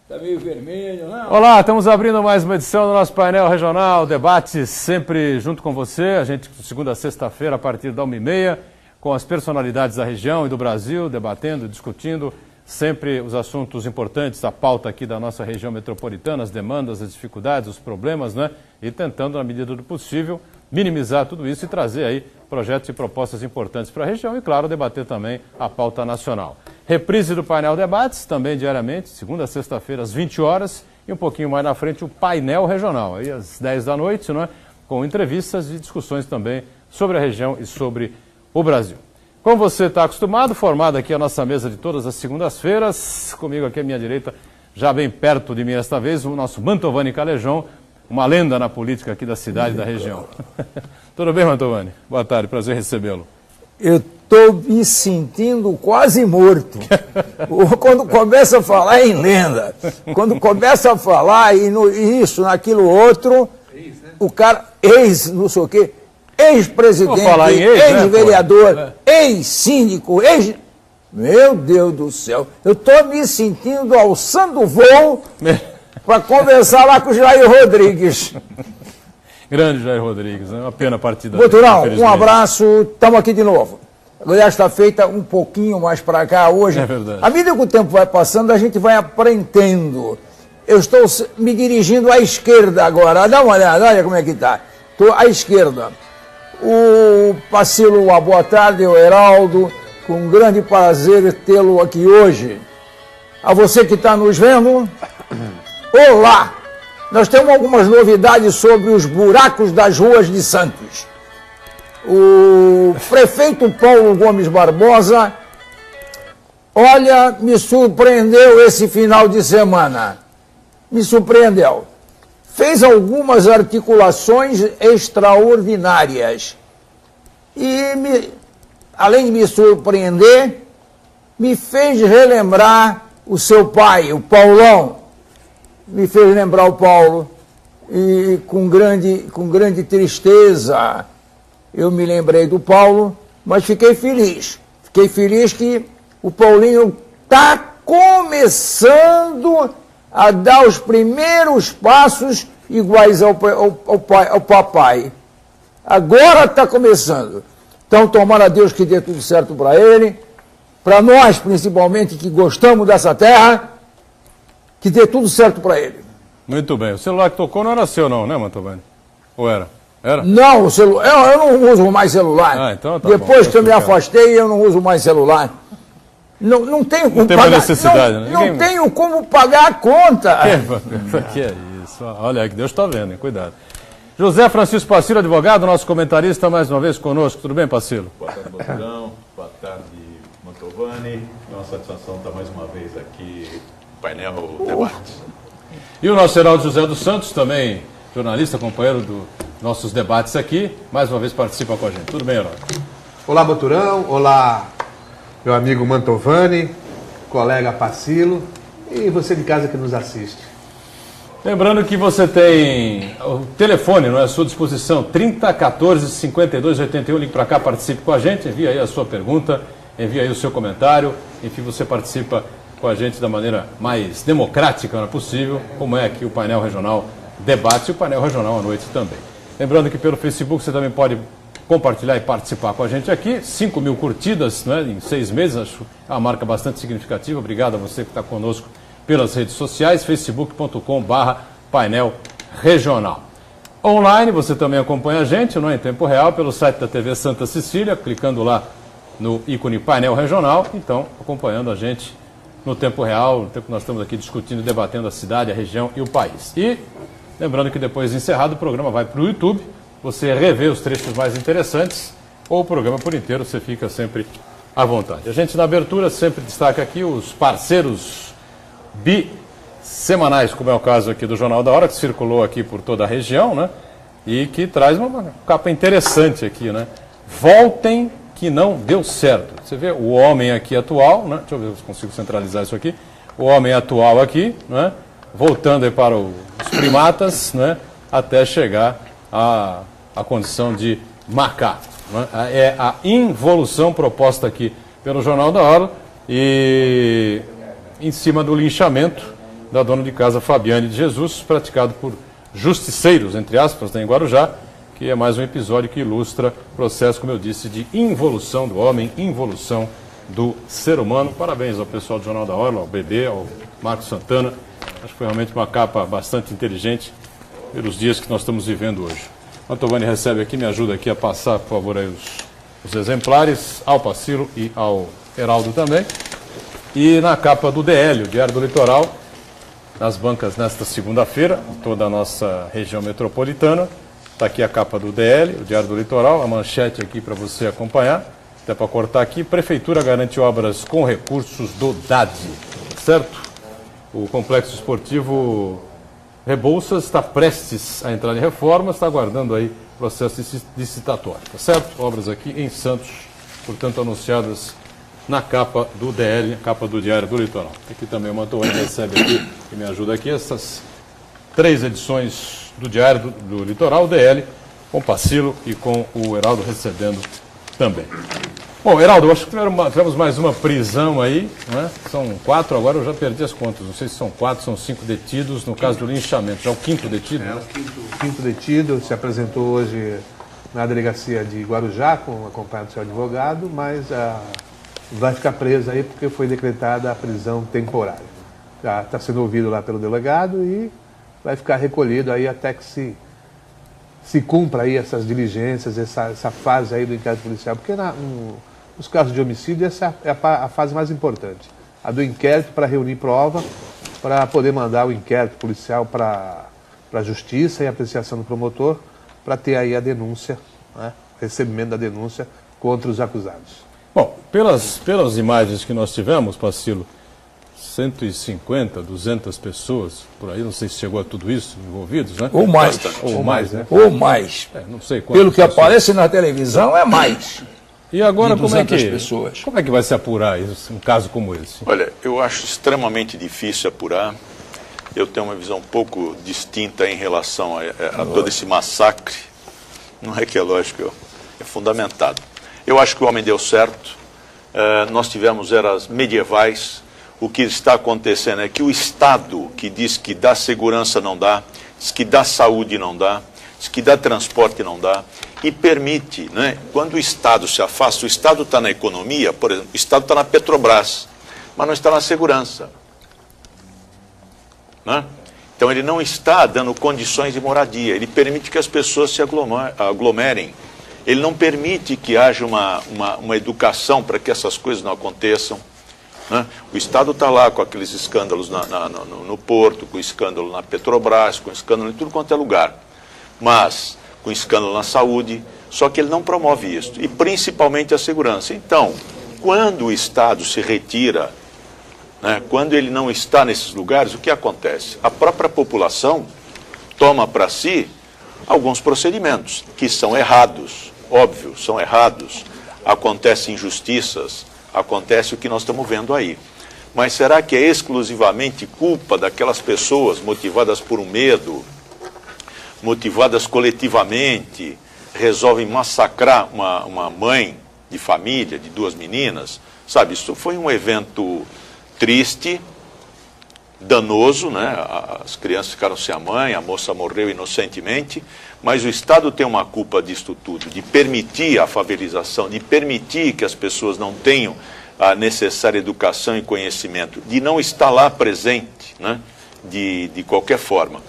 Tá meio vermelho, não? Olá, estamos abrindo mais uma edição do nosso painel regional, debates sempre junto com você, a gente de segunda a sexta-feira a partir da 1h30, com as personalidades da região e do Brasil, debatendo, discutindo sempre os assuntos importantes, a pauta aqui da nossa região metropolitana, as demandas, as dificuldades, os problemas, né? E tentando, na medida do possível, minimizar tudo isso e trazer aí projetos e propostas importantes para a região e, claro, debater também a pauta nacional. Reprise do painel debates, também diariamente, segunda a sexta-feira, às 20 horas, e um pouquinho mais na frente o painel regional, aí às 10 da noite, não é? Com entrevistas e discussões também sobre a região e sobre o Brasil. Como você está acostumado, formada aqui a nossa mesa de todas as segundas-feiras, comigo aqui à minha direita, já bem perto de mim esta vez, o nosso Mantovani Calejão, uma lenda na política aqui da cidade e da região. Tudo bem, Mantovani? Boa tarde, prazer recebê-lo. Eu estou me sentindo quase morto. Quando começa a falar em lenda, quando começa a falar isso, naquilo outro, o cara, não sei o quê, ex-presidente, ex-vereador, ex-síndico, Meu Deus do céu, eu estou me sentindo alçando voo para conversar lá com o Jair Rodrigues. Grande Jair Rodrigues, é uma pena a partida. Boturão, um abraço, estamos aqui de novo. Aliás, está feita um pouquinho mais para cá hoje. É verdade. À medida que o tempo vai passando, a gente vai aprendendo. Eu estou me dirigindo à esquerda agora. Dá uma olhada, olha como é que está. Estou à esquerda. O Pacilo, uma boa tarde, o Heraldo. Com um grande prazer tê-lo aqui hoje. A você que está nos vendo, olá! Nós temos algumas novidades sobre os buracos das ruas de Santos. O prefeito Paulo Gomes Barbosa, olha, me surpreendeu esse final de semana. Me surpreendeu. Fez algumas articulações extraordinárias. E, além de me surpreender, me fez relembrar o seu pai, o Paulão. Me fez lembrar o Paulo. E com grande tristeza, eu me lembrei do Paulo, mas fiquei feliz. Fiquei feliz que o Paulinho está começando a dar os primeiros passos iguais ao papai. Agora está começando. Então, tomara a Deus que dê tudo certo para ele, para nós, principalmente, que gostamos dessa terra, que dê tudo certo para ele. Muito bem. O celular que tocou não era seu não, né, Mantovani? Ou era? Era? Não, eu não uso mais celular. Ah, então tá Depois bom, que eu me afastei, eu não uso mais celular. Não tenho como pagar. Necessidade, né? Não tenho como pagar a conta. Que é isso? Olha, que Deus está vendo, hein? Cuidado. José Francisco Pacilo, advogado, nosso comentarista, mais uma vez conosco. Tudo bem, Pacilo? Boa tarde, Boturão. Boa tarde, Mantovani. É uma satisfação estar mais uma vez aqui no painel Debate. E o nosso Heraldo José dos Santos, também jornalista, companheiro dos nossos debates aqui, mais uma vez participa com a gente. Tudo bem, Heraldo? Olá, Boturão. Olá, meu amigo Mantovani, colega Pacilo e você de casa que nos assiste. Lembrando que você tem o telefone, não é, à sua disposição, 3014 5281, ligue para cá, participe com a gente, envie aí a sua pergunta, envie aí o seu comentário, enfim, você participa com a gente da maneira mais democrática não é possível, como é aqui o painel regional debate e o painel regional à noite também. Lembrando que pelo Facebook você também pode compartilhar e participar com a gente aqui, 5 mil curtidas, né, em 6 meses, acho uma marca bastante significativa, obrigado a você que está conosco pelas redes sociais, facebook.com/painel regional. Online você também acompanha a gente, não é, em tempo real, pelo site da TV Santa Cecília, clicando lá no ícone painel regional, então acompanhando a gente no tempo real, no tempo que nós estamos aqui discutindo e debatendo a cidade, a região e o país. E lembrando que depois de encerrado o programa vai para o YouTube, você revê os trechos mais interessantes ou o programa por inteiro, você fica sempre à vontade. A gente na abertura sempre destaca aqui os parceiros semanais, como é o caso aqui do Jornal da Hora, que circulou aqui por toda a região, né? E que traz uma capa interessante aqui, né? Voltem que não deu certo. Você vê o homem aqui atual, né? Deixa eu ver se consigo centralizar isso aqui. O homem atual aqui, né? Voltando aí para os primatas, né? Até chegar à condição de macaco. Né? É a involução proposta aqui pelo Jornal da Hora e em cima do linchamento da dona de casa Fabiane de Jesus, praticado por justiceiros, entre aspas, em Guarujá, que é mais um episódio que ilustra o processo, como eu disse, de involução do homem, involução do ser humano. Parabéns ao pessoal do Jornal da Hora, ao Bebê, ao Marcos Santana. Acho que foi realmente uma capa bastante inteligente pelos dias que nós estamos vivendo hoje. O Mantovani recebe aqui, me ajuda aqui a passar, por favor, aí os exemplares, ao Pacilo e ao Heraldo também. E na capa do DL, o Diário do Litoral, nas bancas nesta segunda-feira, em toda a nossa região metropolitana. Está aqui a capa do DL, o Diário do Litoral, a manchete aqui para você acompanhar. Até para cortar aqui, Prefeitura garante obras com recursos do DAD, certo? O Complexo Esportivo Rebouças está prestes a entrar em reforma, está aguardando aí processo licitatório, tá certo? Obras aqui em Santos, portanto anunciadas na capa do DL, capa do Diário do Litoral. Aqui também o Mantovani recebe aqui, que me ajuda aqui, essas 3 edições do Diário do Litoral, DL, com o Pacilo e com o Heraldo recebendo também. Bom, Heraldo, acho que tivemos mais uma prisão aí, né? São 4, agora eu já perdi as contas, não sei se são 4, são 5 detidos no caso do linchamento. Já é o 5º detido? É, o quinto detido se apresentou hoje na delegacia de Guarujá, acompanhado do seu advogado, mas vai ficar preso aí porque foi decretada a prisão temporária. Já está sendo ouvido lá pelo delegado e vai ficar recolhido aí até que se cumpra aí essas diligências, essa fase aí do inquérito policial, porque nos casos de homicídio essa é a fase mais importante, a do inquérito para reunir prova, para poder mandar o inquérito policial para a justiça e apreciação do promotor, para ter aí a denúncia, né, recebimento da denúncia contra os acusados. Bom, pelas imagens que nós tivemos, Pacilo, 150, 200 pessoas, por aí, não sei se chegou a tudo isso, envolvidos, né? Ou mais. Ou mais, né? Ou mais. Não sei quantas Pelo que pessoas. aparece na televisão, é mais. E agora, de como é 200 pessoas. Como é que vai se apurar isso, um caso como esse? Olha, eu acho extremamente difícil apurar. Eu tenho uma visão um pouco distinta em relação a todo esse massacre. Não é que é lógico, é fundamentado. Eu acho que o homem deu certo. Nós tivemos eras medievais. O que está acontecendo é que o Estado, que diz que dá segurança não dá, diz que dá saúde não dá, diz que dá transporte não dá, e permite, né? Quando o Estado se afasta, o Estado está na economia, por exemplo, o Estado está na Petrobras, mas não está na segurança. Né? Então ele não está dando condições de moradia, ele permite que as pessoas se aglomerem, ele não permite que haja uma educação para que essas coisas não aconteçam. Né? O Estado está lá com aqueles escândalos no Porto, com escândalo na Petrobras, com escândalo em tudo quanto é lugar, mas com escândalo na saúde, só que ele não promove isso, e principalmente a segurança. Então, quando o Estado se retira, né, quando ele não está nesses lugares, o que acontece? A própria população toma para si alguns procedimentos que são errados, óbvio, são errados, acontecem injustiças, acontece o que nós estamos vendo aí. Mas será que é exclusivamente culpa daquelas pessoas motivadas por um medo, motivadas coletivamente, resolvem massacrar uma mãe de família, de 2 meninas? Sabe, isso foi um evento triste, danoso, né? As crianças ficaram sem a mãe, a moça morreu inocentemente, mas o Estado tem uma culpa disto tudo, de permitir a favelização, de permitir que as pessoas não tenham a necessária educação e conhecimento, de não estar lá presente, né? de qualquer forma.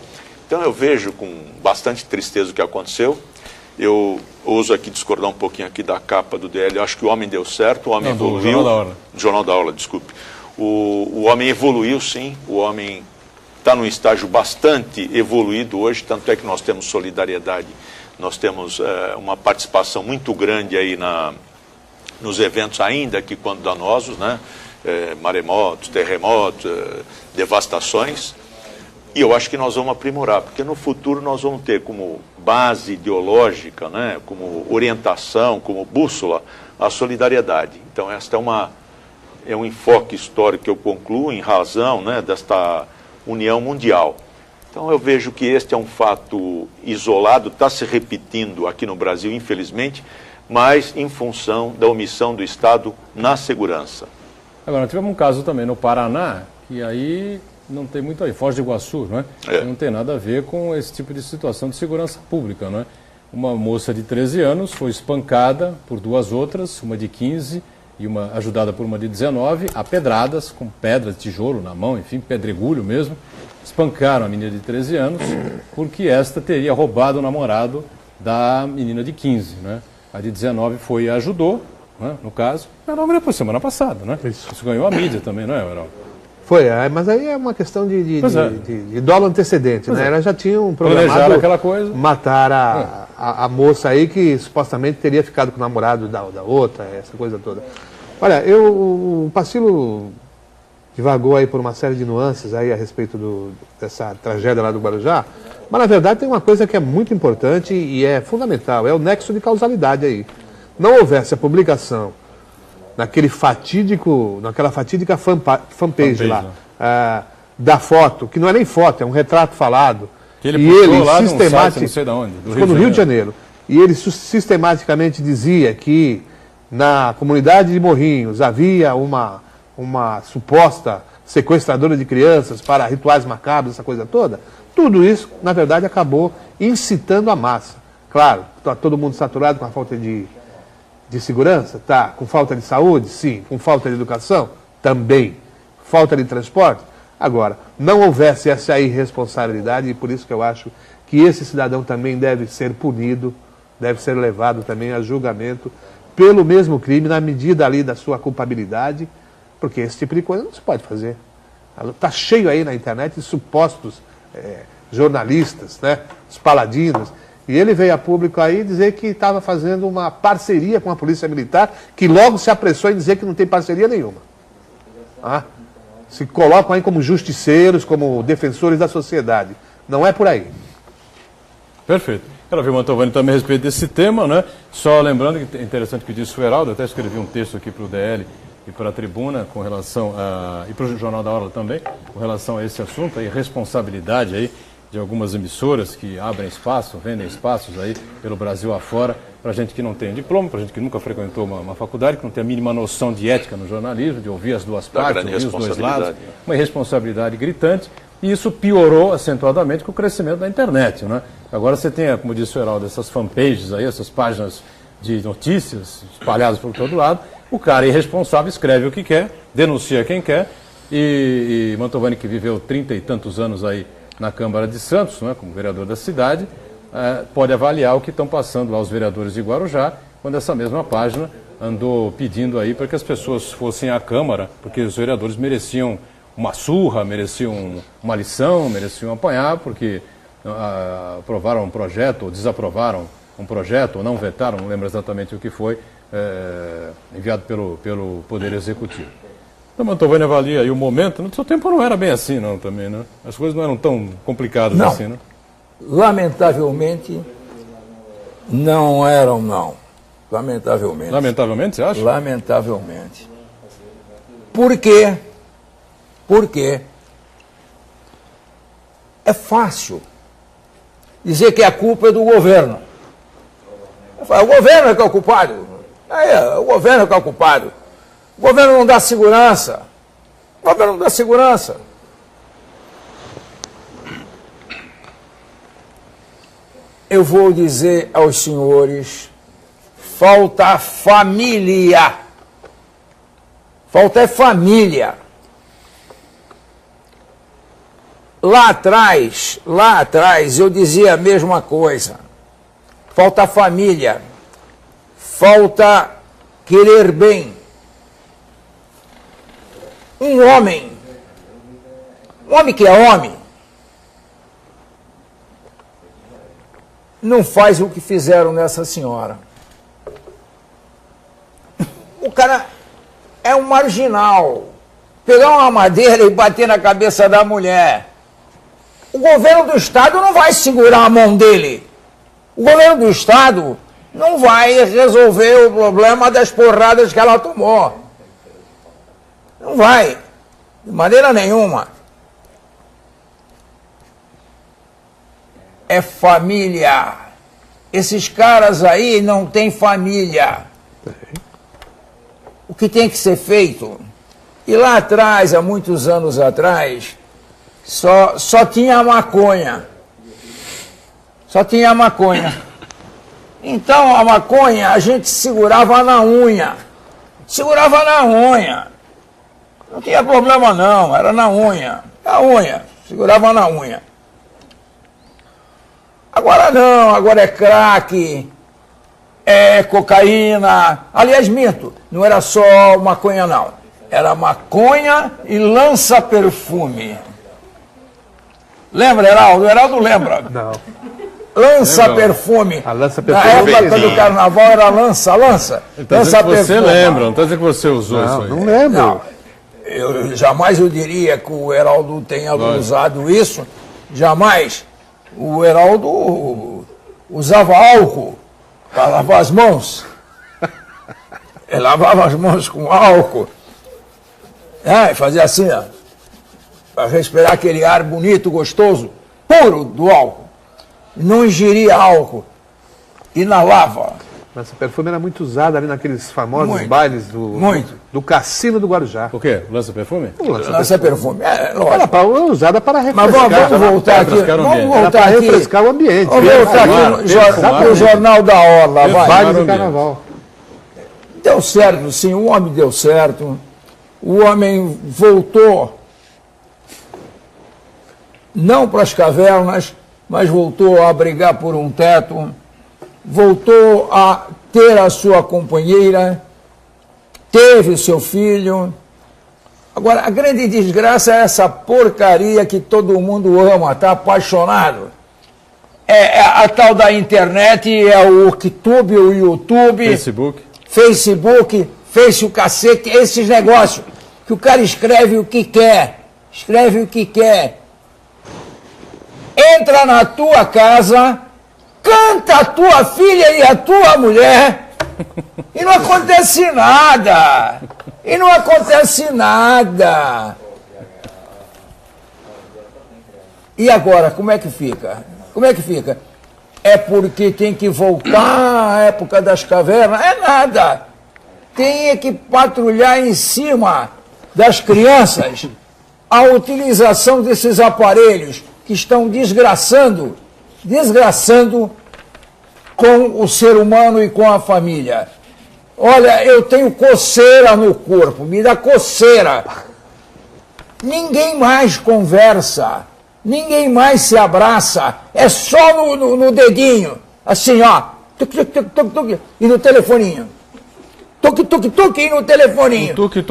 Então eu vejo com bastante tristeza o que aconteceu. Eu ouso aqui discordar um pouquinho aqui da capa do DL, eu acho que o homem deu certo, o homem evoluiu. Jornal da Hora. Jornal da Hora, desculpe. O homem evoluiu, sim, o homem está num estágio bastante evoluído hoje, tanto é que nós temos solidariedade, nós temos uma participação muito grande aí nos eventos, ainda que quando danosos, né? Maremotos, terremotos, devastações, e eu acho que nós vamos aprimorar, porque no futuro nós vamos ter como base ideológica, né? Como orientação, como bússola, a solidariedade. Então esta é um enfoque histórico que eu concluo em razão, né, desta união mundial. Então eu vejo que este é um fato isolado, está se repetindo aqui no Brasil, infelizmente, mas em função da omissão do Estado na segurança. Agora, nós tivemos um caso também no Paraná, que aí não tem muito aí. Foz do Iguaçu, não é? Não tem nada a ver com esse tipo de situação de segurança pública, não é? Uma moça de 13 anos foi espancada por duas outras, uma de 15 e uma ajudada por uma de 19, a pedradas, com pedras, tijolo na mão, enfim, pedregulho mesmo. Espancaram a menina de 13 anos porque esta teria roubado o namorado da menina de 15, né? A de 19 foi e ajudou, né, no caso. Era uma semana passada, né? Isso ganhou a mídia também, não é, Heraldo? Foi, mas aí é uma questão de dolo antecedente, né? Elas já tinham programado aquela coisa. Matar a moça aí que supostamente teria ficado com o namorado da outra, essa coisa toda. Olha, o Pacilo divagou aí por uma série de nuances aí a respeito dessa tragédia lá do Guarujá, mas na verdade tem uma coisa que é muito importante e é fundamental, é o nexo de causalidade aí. Não houvesse a publicação naquela fatídica fanpage lá, da foto, que não é nem foto, é um retrato falado, que ele postou lá num site, não sei de onde, ficou no Rio de Janeiro, e ele sistematicamente dizia que na comunidade de Morrinhos havia uma suposta sequestradora de crianças para rituais macabros, essa coisa toda, tudo isso, na verdade, acabou incitando a massa. Claro, está todo mundo saturado com a falta de segurança? Tá. Com falta de saúde? Sim. Com falta de educação? Também. Falta de transporte? Agora, não houvesse essa irresponsabilidade, e por isso que eu acho que esse cidadão também deve ser punido, deve ser levado também a julgamento pelo mesmo crime, na medida ali da sua culpabilidade, porque esse tipo de coisa não se pode fazer. Está cheio aí na internet de supostos jornalistas, né, os paladinos, e ele veio a público aí dizer que estava fazendo uma parceria com a Polícia Militar, que logo se apressou em dizer que não tem parceria nenhuma. Se colocam aí como justiceiros, como defensores da sociedade. Não é por aí. Perfeito. Quero ouvir o Mantovani também a respeito desse tema, né? Só lembrando que é interessante o que disse o Heraldo, até escrevi um texto aqui para o DL e para a Tribuna com relação e para o Jornal da Orla também, com relação a esse assunto, a irresponsabilidade aí de algumas emissoras que abrem espaço, vendem espaços aí pelo Brasil afora, para gente que não tem diploma, para gente que nunca frequentou uma faculdade, que não tem a mínima noção de ética no jornalismo, de ouvir as duas partes, ouvir os dois lados, uma irresponsabilidade gritante, e isso piorou acentuadamente com o crescimento da internet, né? Agora você tem, como disse o Heraldo, essas fanpages aí, essas páginas de notícias espalhadas por todo lado, o cara irresponsável escreve o que quer, denuncia quem quer, e Mantovani, que viveu 30 e tantos anos aí na Câmara de Santos, né, como vereador da cidade, pode avaliar o que estão passando lá os vereadores de Guarujá, quando essa mesma página andou pedindo aí para que as pessoas fossem à Câmara, porque os vereadores mereciam uma surra, mereciam uma lição, mereciam apanhar, porque aprovaram um projeto, ou desaprovaram um projeto, ou não vetaram, não lembro exatamente o que foi, enviado pelo Poder Executivo. Então, Mantovani avalia aí o momento. No seu tempo não era bem assim, não, também, né? As coisas não eram tão complicadas assim, né? Lamentavelmente, não eram, não. Lamentavelmente. Lamentavelmente, você acha? Lamentavelmente. Por quê? Porque é fácil dizer que a culpa é do governo. O governo é que é o culpado. O governo é que é o culpado. O governo não dá segurança. O governo não dá segurança. Eu vou dizer aos senhores, falta família. Falta família. Lá atrás, eu dizia a mesma coisa. Falta família. Falta querer bem. Um homem que é homem, não faz o que fizeram nessa senhora. O cara é um marginal. Pegar uma madeira e bater na cabeça da mulher. O governo do Estado não vai segurar a mão dele. O governo do Estado não vai resolver o problema das porradas que ela tomou. Não vai, de maneira nenhuma. É família. Esses caras aí não têm família. O que tem que ser feito? E lá atrás, há muitos anos atrás, Só tinha maconha. Só tinha maconha. Então a maconha a gente segurava na unha. Segurava na unha. Não tinha problema não, era na unha. Na unha, segurava na unha. Agora não, agora é crack, é cocaína. Aliás, minto, não era só maconha não. Era maconha e lança-perfume. Lembra, Heraldo? Heraldo lembra? Não. Lança-perfume. A lança-perfume. Na época do carnaval era lança. Então, você lembra, não está dizendo que você usou isso aí. Não lembro. Não, eu jamais eu diria que o Heraldo tenha usado isso. Jamais. O Heraldo usava álcool para lavar as mãos. Ele lavava as mãos com álcool. E fazia assim, ó, para respirar aquele ar bonito, gostoso, puro do álcool. Não ingeria álcool. Inalava. Esse perfume era muito usado ali naqueles famosos Muito. bailes Muito. do Cassino do Guarujá. O quê? Lança-perfume? Lança-perfume. Lógico. Era usada para Mas refrescar. vamos voltar aqui. refrescar o Vamos ambiente. Era voltar para aqui. refrescar o ambiente. Vamos voltar aqui no Jornal da Orla. Vai. Bailes do carnaval. Deu certo, sim, o homem deu certo. O homem voltou, não para as cavernas, mas voltou a brigar por um teto, voltou a ter a sua companheira, teve o seu filho. Agora, a grande desgraça é essa porcaria que todo mundo ama, está apaixonado. É a tal da internet, é o OkTube, o YouTube, Facebook, Face o cacete, esses negócios, que o cara escreve o que quer, entra na tua casa, canta a tua filha e a tua mulher, e não acontece nada, E agora, como é que fica? É porque tem que voltar à época das cavernas? É nada. Tem que patrulhar em cima das crianças a utilização desses aparelhos que estão desgraçando com o ser humano e com a família. Olha, eu tenho coceira no corpo, me dá coceira. Ninguém mais conversa, ninguém mais se abraça, é só no dedinho, assim, ó, tuc, e no telefoninho. Tuc, e no telefoninho. Tuc é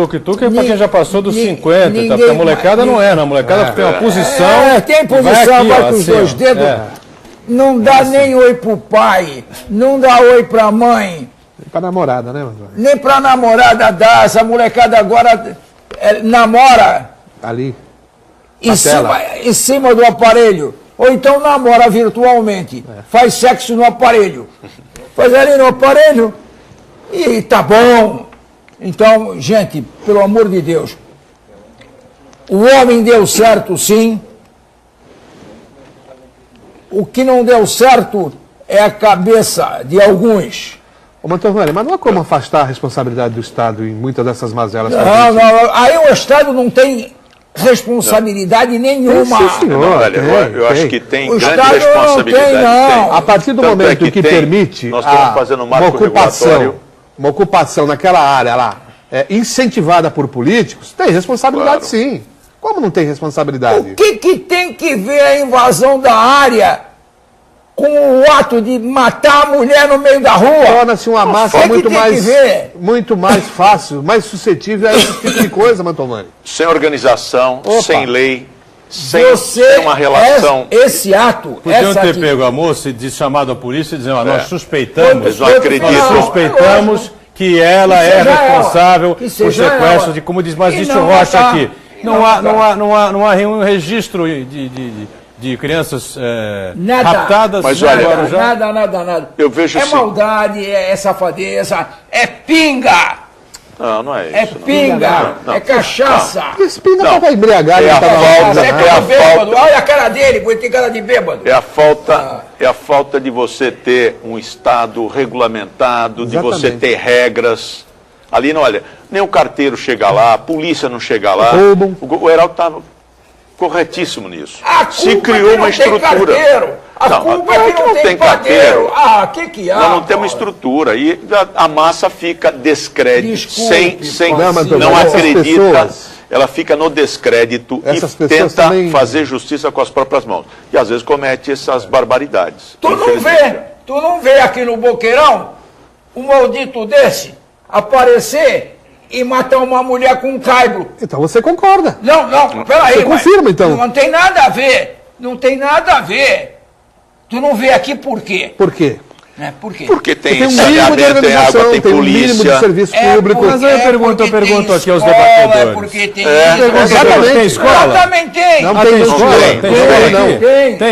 pra quem já passou dos 50, tá? Porque a molecada não é, a molecada tem uma posição. Tem posição, vai com os dois dedos. Não dá nem oi pro pai, não dá oi pra mãe. Nem pra namorada, né, Antônio? Nem pra namorada dá, essa molecada agora namora. Ali. Em cima do aparelho. Ou então namora virtualmente. Faz sexo no aparelho. Faz ali no aparelho. E tá bom. Então, gente, pelo amor de Deus, o homem deu certo, sim. O que não deu certo é a cabeça de alguns. Ô, Mantovani, mas não há como afastar a responsabilidade do Estado em muitas dessas mazelas? Não. Aí o Estado não tem responsabilidade nenhuma. Sim, senhor. Eu acho que tem O grande Estado responsabilidade. não tem, não. A partir do Tanto momento que permite nós estamos fazendo um marco regulatório. uma ocupação naquela área lá, incentivada por políticos, tem responsabilidade, sim. Como não tem responsabilidade? O que tem que ver a invasão da área com o ato de matar a mulher no meio da rua? Torna-se uma massa muito mais fácil, mais suscetível a esse tipo de coisa, Mantovani. Sem organização, sem lei, sem uma relação. Esse ato... Podiam ter pego a moça e chamado a polícia e dizer, nós suspeitamos, Eles não acreditam. Que ela é responsável por sequestro, como diz, mas existe o Rocha aqui. Não há nenhum registro de crianças raptadas. Mas olha, nada. Eu vejo maldade, é safadeza, é pinga. Não é isso. É pinga, é cachaça. Esse pinga estava embriagado. Bêbado. Olha a cara dele, porque tem cara de bêbado. É a falta de você ter um Estado regulamentado, Exatamente. de você ter regras. Ali, não, olha, nem o carteiro chega lá, a polícia não chega lá. Roubam. O Heraldo está corretíssimo nisso. Se criou uma estrutura. A culpa é que não tem carteiro. Que há? Nós não temos estrutura. E a massa fica descrédito, não acredita. Ela fica no descrédito e tenta fazer justiça com as próprias mãos. E às vezes comete essas barbaridades. Tu não vê aqui no Boqueirão um maldito desse aparecer e matar uma mulher com um caibro. Então você concorda. Não, peraí. Você confirma, então. Não tem nada a ver. Não tem nada a ver. Tu não vê aqui por quê? Por quê? Por quê? Porque tem um mínimo de tem organização, água, tem um mínimo polícia. de serviço público. Mas aí eu pergunto aqui aos debatedores. É porque tem Tem escola? Também tem. Não Tem tem escola?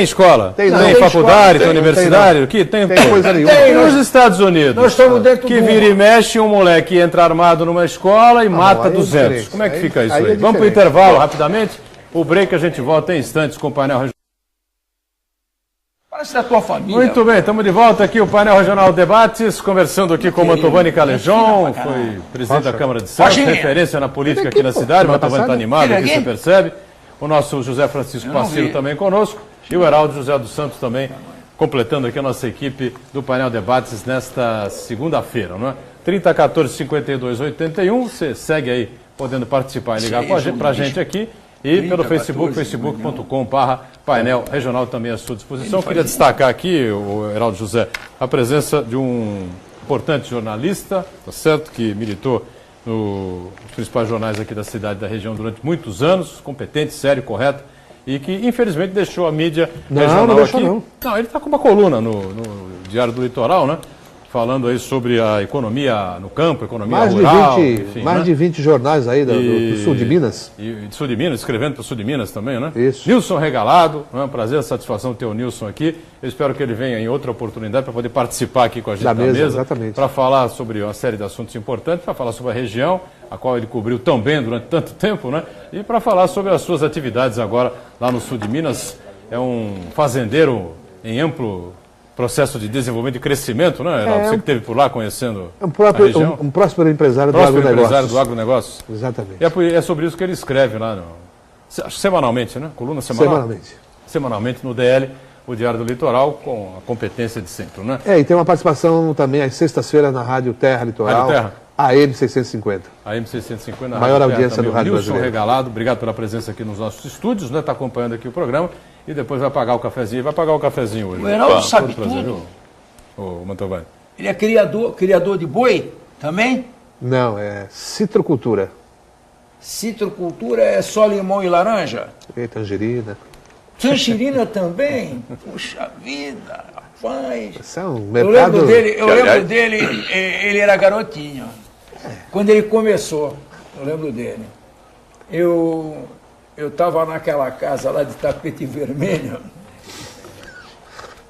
escola, Tem escola? Tem faculdade, tem Tem universidade? Aqui tem coisa nenhuma. E nos Estados Unidos? Nós estamos dentro Que do vira e mexe, um moleque entra armado numa escola e mata aí é 200. diferente. Como é que fica isso Aí aí? é Vamos para o diferente. intervalo rapidamente. O break a gente volta em instantes com o painel regional. Parece da tua família. Muito bem, estamos de volta aqui, o painel regional Debates, conversando aqui com o Mantovani Calejão, foi presidente da Câmara de Santos, referência na política aqui na cidade. O Mantovani está animado aqui, você percebe. O nosso José Francisco Passiro também conosco e o Heraldo José dos Santos também, completando aqui a nossa equipe do painel Debates nesta segunda-feira, não é? 3014-5281, você segue aí, podendo participar e ligar para a gente aqui. E pelo Facebook, facebook.com/painel regional também à sua disposição. Eu queria destacar aqui, o Heraldo José, a presença de um importante jornalista, tá certo, que militou nos principais jornais aqui da cidade e da região durante muitos anos, competente, sério, correto, e que infelizmente deixou a mídia regional não deixou, aqui. não. Ele está com uma coluna no Diário do Litoral, né? Falando aí sobre a economia no campo, economia rural. Mais de 20 jornais aí do sul de Minas. E de sul de Minas, escrevendo para o sul de Minas também, né? Isso. Nilson Regalado, é um prazer, satisfação ter o Nilson aqui. Eu espero que ele venha em outra oportunidade para poder participar aqui com a gente na mesa. Exatamente. Para falar sobre uma série de assuntos importantes, para falar sobre a região, a qual ele cobriu tão bem durante tanto tempo, né? E para falar sobre as suas atividades agora lá no sul de Minas. É um fazendeiro em amplo processo de desenvolvimento e crescimento, né, Heraldo? Você que esteve por lá conhecendo a região. Um próspero empresário do agronegócio. Exatamente. E é sobre isso que ele escreve lá, semanalmente, né? Coluna semanal? Semanalmente no DL, o Diário do Litoral, com a competência de sempre, né? E tem uma participação também às sextas-feiras na Rádio Terra Litoral. Rádio Terra. AM 650. AM 650 na maior Rádio audiência Terra, do Rádio Nilson Brasileiro. Regalado, obrigado pela presença aqui nos nossos estúdios, né? Está acompanhando aqui o programa e depois vai pagar o cafezinho. Vai pagar o cafezinho hoje. O Heraldo sabe prazer, tudo. O Mantovani. Ele é criador de boi também? Não, é citrocultura. Citrocultura é só limão e laranja? E tangerina. Tangerina também? Puxa vida, rapaz. Isso é um Eu mercado... lembro dele, ele era garotinho. Quando ele começou, eu lembro dele. Eu estava naquela casa lá de tapete vermelho.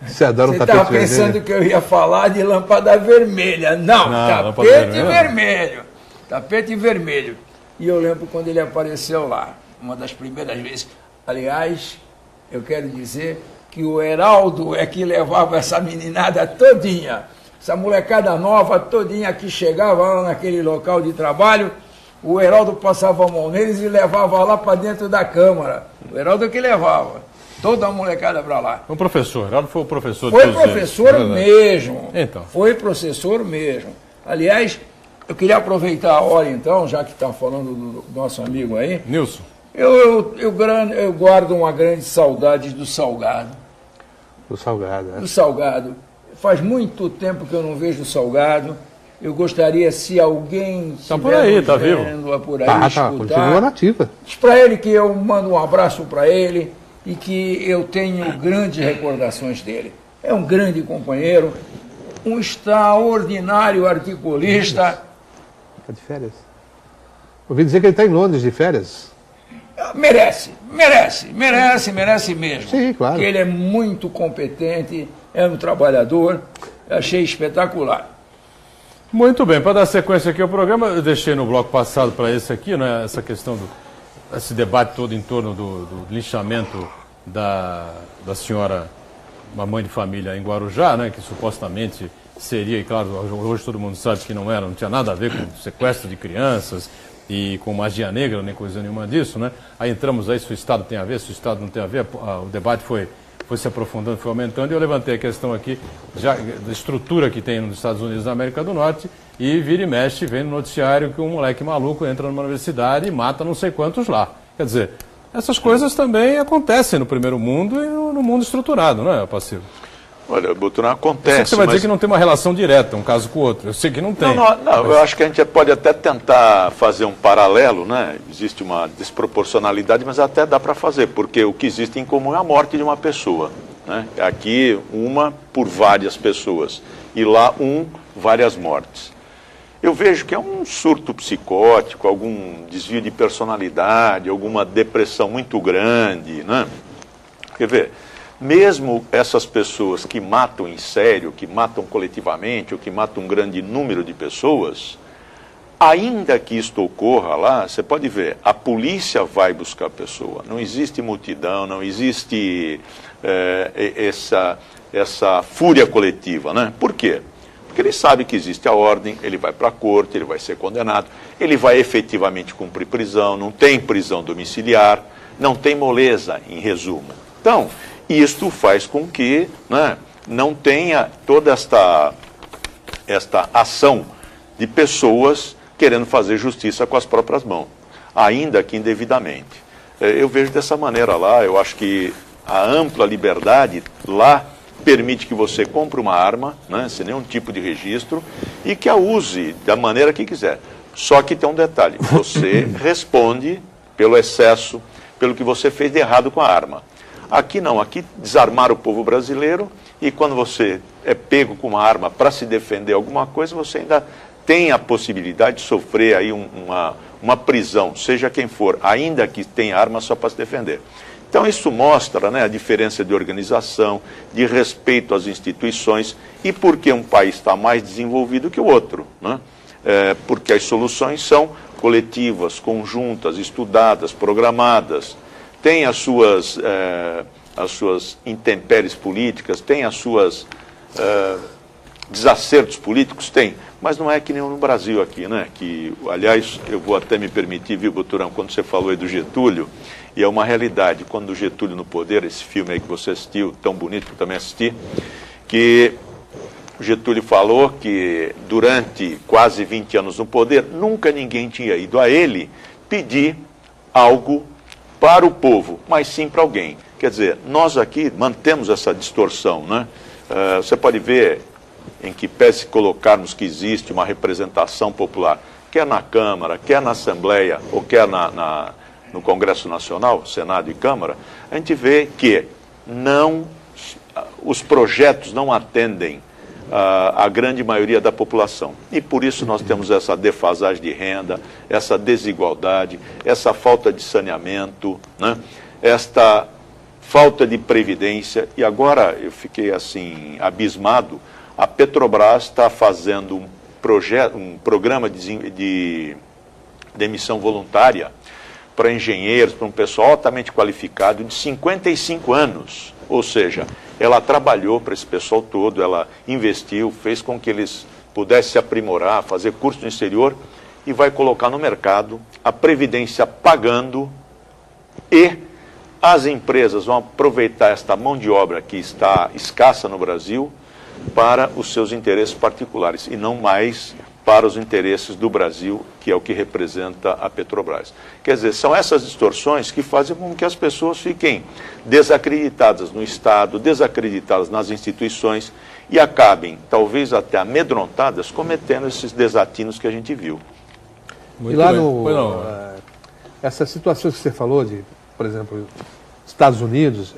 Você adora um Você tapete estava vermelho? pensando que eu ia falar de lâmpada vermelha. Não, tapete vermelho. Tapete vermelho. E eu lembro quando ele apareceu lá, uma das primeiras vezes. Aliás, eu quero dizer que o Heraldo é que levava essa meninada todinha, essa molecada nova todinha que chegava lá naquele local de trabalho, o Heraldo passava a mão neles e levava lá para dentro da Câmara. O Heraldo é que levava toda a molecada para lá. O professor, Heraldo foi o professor de Foi todos eles. professor mesmo. Então. Foi professor mesmo. Aliás, eu queria aproveitar a hora então, já que está falando do nosso amigo aí. Nilson. Eu guardo uma grande saudade do Salgado. Do Salgado, Do Salgado. Faz muito tempo que eu não vejo o Salgado. Eu gostaria, se alguém tá por aí, tá vivo? Por aí, escutar, continua nativa. Diz para ele que eu mando um abraço para ele e que eu tenho grandes recordações dele. É um grande companheiro, um extraordinário articulista. Está de férias. Ouvi dizer que ele está em Londres de férias. Merece mesmo. Sim, claro. Porque ele é muito competente, é um trabalhador, achei espetacular. Muito bem, para dar sequência aqui ao programa, eu deixei no bloco passado para esse aqui, né, essa questão esse debate todo em torno do linchamento da senhora, uma mãe de família em Guarujá, né, que supostamente seria, e claro, hoje todo mundo sabe que não tinha nada a ver com sequestro de crianças, e com magia negra, nem coisa nenhuma disso, né? Aí entramos aí se o Estado tem a ver, se o Estado não tem a ver, o debate foi se aprofundando, foi aumentando, e eu levantei a questão aqui já da estrutura que tem nos Estados Unidos da América do Norte, e vira e mexe, vem no noticiário que um moleque maluco entra numa universidade e mata não sei quantos lá. Quer dizer, essas coisas também acontecem no primeiro mundo e no mundo estruturado, não é, Pacífico? Olha, Boturão, acontece. Eu sei que você vai dizer que não tem uma relação direta, um caso com o outro. Eu sei que não tem. Não, eu acho que a gente pode até tentar fazer um paralelo, né? Existe uma desproporcionalidade, mas até dá para fazer, porque o que existe em comum é a morte de uma pessoa, né? Aqui, uma por várias pessoas, e lá, várias mortes. Eu vejo que é um surto psicótico, algum desvio de personalidade, alguma depressão muito grande, né? Quer ver? Mesmo essas pessoas que matam em sério, que matam coletivamente, ou que matam um grande número de pessoas, ainda que isto ocorra lá, você pode ver, a polícia vai buscar a pessoa. Não existe multidão, não existe essa fúria coletiva, né? Por quê? Porque ele sabe que existe a ordem, ele vai para a corte, ele vai ser condenado, ele vai efetivamente cumprir prisão, não tem prisão domiciliar, não tem moleza, em resumo. Então, isto faz com que, né, não tenha toda esta ação de pessoas querendo fazer justiça com as próprias mãos, ainda que indevidamente. Eu vejo dessa maneira lá, eu acho que a ampla liberdade lá permite que você compre uma arma, né, sem nenhum tipo de registro, e que a use da maneira que quiser. Só que tem um detalhe, você responde pelo excesso, pelo que você fez de errado com a arma. Aqui não, aqui desarmaram o povo brasileiro e quando você é pego com uma arma para se defender alguma coisa, você ainda tem a possibilidade de sofrer aí uma prisão, seja quem for, ainda que tenha arma só para se defender. Então isso mostra, né, a diferença de organização, de respeito às instituições e por que um país está mais desenvolvido que o outro, né? Porque as soluções são coletivas, conjuntas, estudadas, programadas, tem as suas intempéries políticas, tem as suas desacertos políticos, tem, mas não é que nem no Brasil aqui, né? Que, aliás, eu vou até me permitir, viu, Boturão, quando você falou aí do Getúlio, e é uma realidade, quando o Getúlio no poder, esse filme aí que você assistiu, tão bonito que eu também assisti, que o Getúlio falou que durante quase 20 anos no poder, nunca ninguém tinha ido a ele pedir algo para o povo, mas sim para alguém. Quer dizer, nós aqui mantemos essa distorção, né? Você pode ver em que pese colocarmos que existe uma representação popular, quer na Câmara, quer na Assembleia, ou quer no Congresso Nacional, Senado e Câmara, a gente vê que os projetos não atendem a grande maioria da população. E por isso nós temos essa defasagem de renda, essa desigualdade, essa falta de saneamento, né? Esta falta de previdência. E agora eu fiquei assim abismado, a Petrobras está fazendo um programa de demissão voluntária para engenheiros, para um pessoal altamente qualificado de 55 anos. Ou seja, ela trabalhou para esse pessoal todo, ela investiu, fez com que eles pudessem se aprimorar, fazer curso no exterior e vai colocar no mercado a Previdência pagando e as empresas vão aproveitar esta mão de obra que está escassa no Brasil para os seus interesses particulares e não mais para os interesses do Brasil, que é o que representa a Petrobras. Quer dizer, são essas distorções que fazem com que as pessoas fiquem desacreditadas no Estado, desacreditadas nas instituições e acabem, talvez até amedrontadas, cometendo esses desatinos que a gente viu. Muito e lá essas situações que você falou, de, por exemplo, Estados Unidos,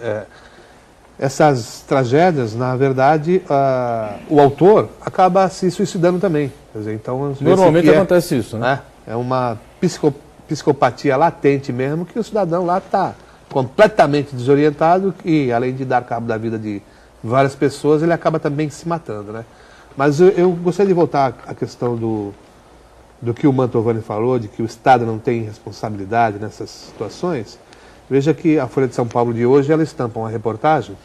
essas tragédias, na verdade, o autor acaba se suicidando também. Quer dizer, então, normalmente acontece isso, né? É uma psicopatia latente mesmo, que o cidadão lá está completamente desorientado e, além de dar cabo da vida de várias pessoas, ele acaba também se matando, né? Mas eu gostaria de voltar à questão do que o Mantovani falou, de que o Estado não tem responsabilidade nessas situações. Veja que a Folha de São Paulo de hoje, ela estampa uma reportagem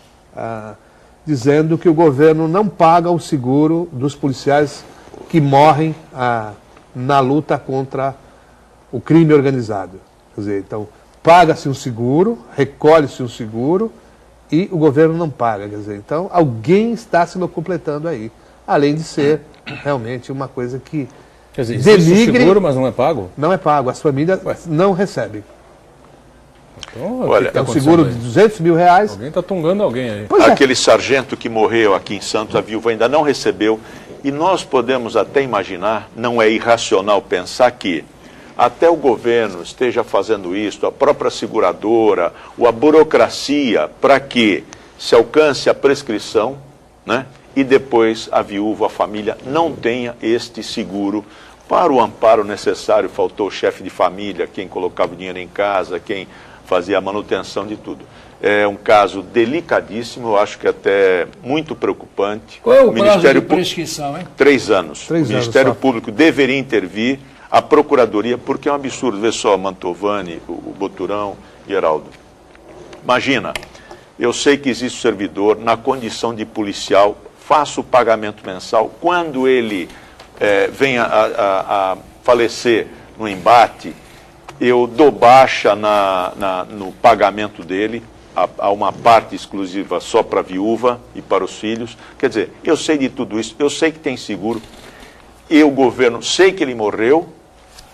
dizendo que o governo não paga o seguro dos policiais que morrem na luta contra o crime organizado. Quer dizer, então, paga-se um seguro, recolhe-se um seguro e o governo não paga. Quer dizer, então, alguém está se locupletando aí. Além de ser realmente uma coisa que Quer dizer, existe o seguro, mas não é pago? Não é pago, as famílias não recebem. Então, Olha, É um seguro de 200 mil reais. Alguém está tungando alguém aí. Pois é. Aquele sargento que morreu aqui em Santos, a viúva ainda não recebeu. E nós podemos até imaginar, não é irracional pensar que até o governo esteja fazendo isso, a própria seguradora, ou a burocracia, para que se alcance a prescrição, né? E depois a viúva, a família, não tenha este seguro para o amparo necessário. Faltou o chefe de família, quem colocava o dinheiro em casa, quem fazia a manutenção de tudo. É um caso delicadíssimo, eu acho que até muito preocupante. Qual é o prazo de prescrição, hein? 3 anos. 3 o Ministério anos só. Público deveria intervir, a Procuradoria, porque é um absurdo. Vê só, Mantovani, o Boturão e Heraldo. Imagina, eu sei que existe servidor na condição de policial, faço o pagamento mensal. Quando ele venha a falecer no embate, eu dou baixa no pagamento dele, há uma parte exclusiva só para a viúva e para os filhos. Quer dizer, eu sei de tudo isso, eu sei que tem seguro, eu, governo, sei que ele morreu,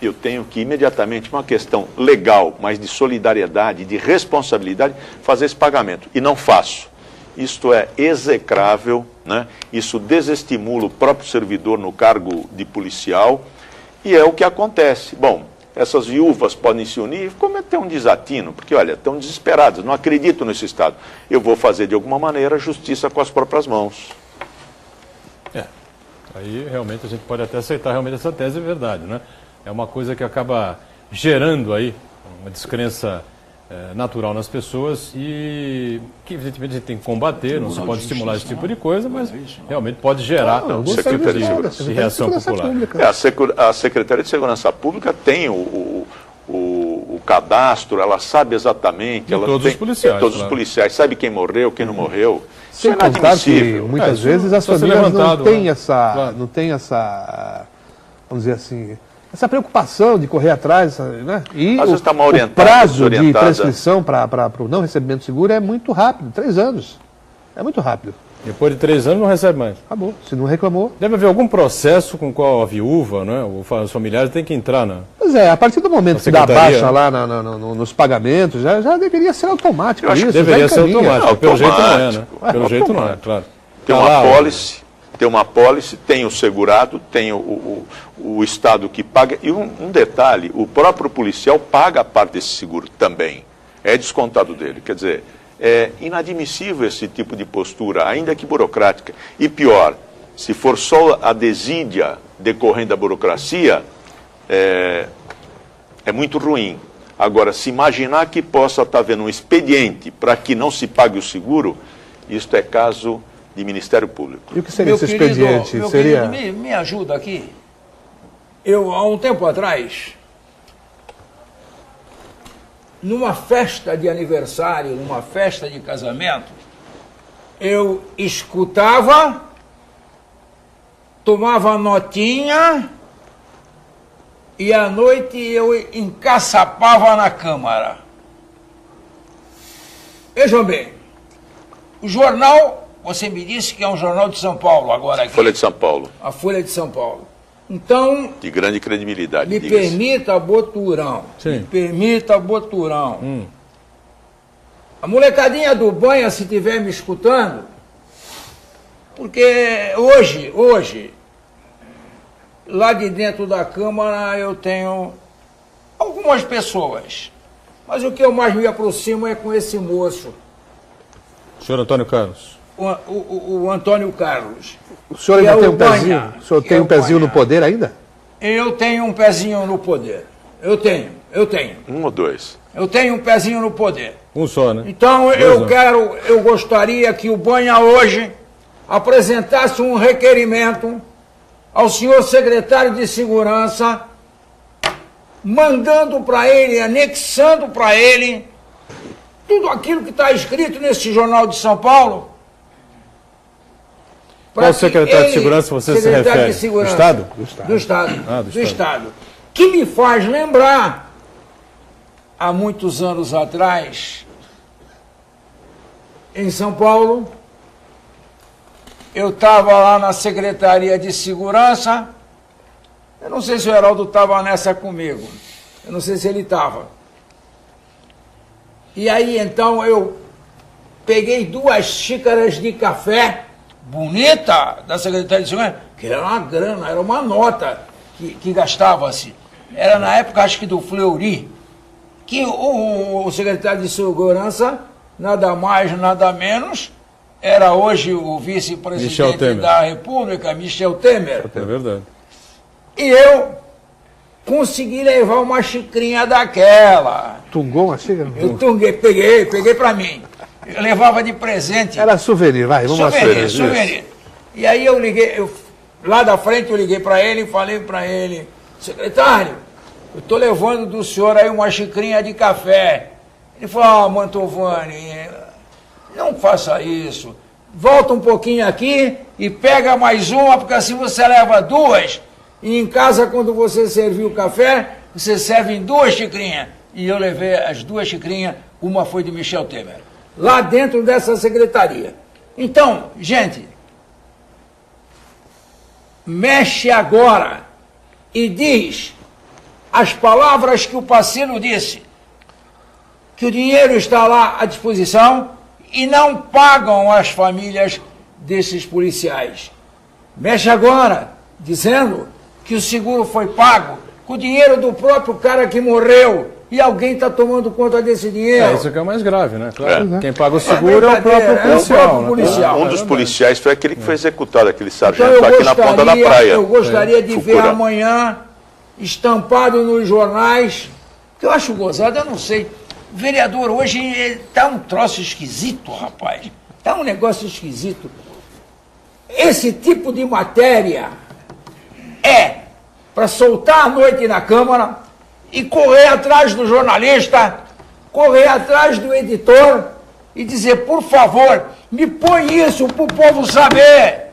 eu tenho que imediatamente, uma questão legal, mas de solidariedade, de responsabilidade, fazer esse pagamento. E não faço. Isto é execrável, né? Isso desestimula o próprio servidor no cargo de policial, e é o que acontece. Bom, essas viúvas podem se unir e cometer um desatino, porque, olha, estão desesperadas, não acreditam nesse Estado. Eu vou fazer, de alguma maneira, justiça com as próprias mãos. Aí realmente a gente pode até aceitar realmente essa tese, é verdade, né? É uma coisa que acaba gerando aí uma descrença natural nas pessoas e que evidentemente a gente tem que combater, não se pode estimular esse tipo de coisa, mas realmente pode gerar algum tipo de reação popular. A Secretaria de Segurança Pública tem o cadastro, ela sabe exatamente. Ela todos tem, os policiais. Todos os policiais, sabe quem morreu, quem não morreu. Isso Sem é contar que inadmissível. muitas vezes as precisa ser famílias levantado, não têm né? essa, Claro. não têm essa, vamos dizer assim, essa preocupação de correr atrás, né? E Às vezes tá mal o orientada, prazo de desorientada. prescrição para o não recebimento de seguro é muito rápido, 3 anos. É muito rápido. Depois de 3 anos não recebe mais. Acabou. Se não reclamou. Deve haver algum processo com o qual a viúva, né, os familiares têm que entrar na... Pois é, a partir do momento A que dá secretaria, baixa lá nos pagamentos, já deveria ser automático Eu acho que isso. Deveria já ser encaminha. automático. Pelo jeito não é, né? Automático. Pelo jeito não é, claro. Tem Tá uma lá, apólice, tem o segurado, tem o Estado que paga. E um detalhe, o próprio policial paga a parte desse seguro também. É descontado dele. Quer dizer, é inadmissível esse tipo de postura, ainda que burocrática. E pior, se for só a desídia decorrente da burocracia, é muito ruim. Agora, se imaginar que possa estar havendo um expediente para que não se pague o seguro, isto é caso de Ministério Público. E o que seria esse expediente? Meu Seria... querido, me ajuda aqui. Eu, há um tempo atrás, numa festa de aniversário, numa festa de casamento, eu escutava, tomava notinha e à noite eu encaçapava na Câmara. Vejam bem, o jornal, você me disse que é um jornal de São Paulo agora aqui. Folha de São Paulo, A Folha de São Paulo. Então, de grande credibilidade. me diga-se. permita, Boturão. Sim. Me permita, Boturão. A molecadinha do Banha, se estiver me escutando, porque hoje, lá de dentro da Câmara eu tenho algumas pessoas, mas o que eu mais me aproximo é com esse moço, Senhor Antônio Carlos. o Antônio Carlos. O senhor Que ainda é tem o um pezinho? Banha, O senhor que tem é um o pezinho Banha. no poder ainda? Eu tenho um pezinho no poder. Eu tenho. Um ou dois. Eu tenho um pezinho no poder. Um só, né? Então eu gostaria que o Banha hoje apresentasse um requerimento ao senhor secretário de Segurança, mandando para ele, anexando para ele tudo aquilo que está escrito nesse jornal de São Paulo. Qual secretário de Segurança você se refere? De Segurança. Do Estado? Do Estado. Ah, do do Estado. que me faz lembrar, há muitos anos atrás, em São Paulo, eu estava lá na Secretaria de Segurança, eu não sei se o Heraldo estava nessa comigo, eu não sei se ele estava. E aí, então, eu peguei 2 xícaras de café, bonita, da Secretaria de Segurança, que era uma grana, era uma nota que gastava-se. Era na época, acho que do Fleury, que o secretário de Segurança, nada mais, nada menos, era hoje o vice-presidente da República, Michel Temer. É verdade. E eu consegui levar uma xicrinha daquela. Tungou uma xícara? Eu tunguei, peguei pra mim. Eu levava de presente. Era souvenir, vai, vamos lá. Souvenir. E aí eu liguei, lá da frente eu liguei pra ele e falei pra ele, secretário, eu tô levando do senhor aí uma xicrinha de café. Ele falou, Mantovani, não faça isso. Volta um pouquinho aqui e pega mais uma, porque assim você leva 2. E em casa, quando você servir o café, você serve em 2 xicrinhas. E eu levei as 2 xicrinhas, uma foi de Michel Temer, lá dentro dessa secretaria. Então, gente, mexe agora e diz as palavras que o Pacino disse, que o dinheiro está lá à disposição e não pagam as famílias desses policiais. Mexe agora, dizendo que o seguro foi pago com o dinheiro do próprio cara que morreu e alguém está tomando conta desse dinheiro. Isso que é o mais grave, né? Claro. Quem paga o seguro é o próprio policial. Um dos policiais foi aquele que foi executado, aquele sargento então, aqui na ponta da praia. Eu gostaria de ver amanhã estampado nos jornais, que eu acho gozado, eu não sei. O vereador hoje está um troço esquisito, rapaz. Está um negócio esquisito. Esse tipo de matéria é para soltar à noite na Câmara e correr atrás do jornalista, correr atrás do editor e dizer, por favor, me põe isso para o povo saber.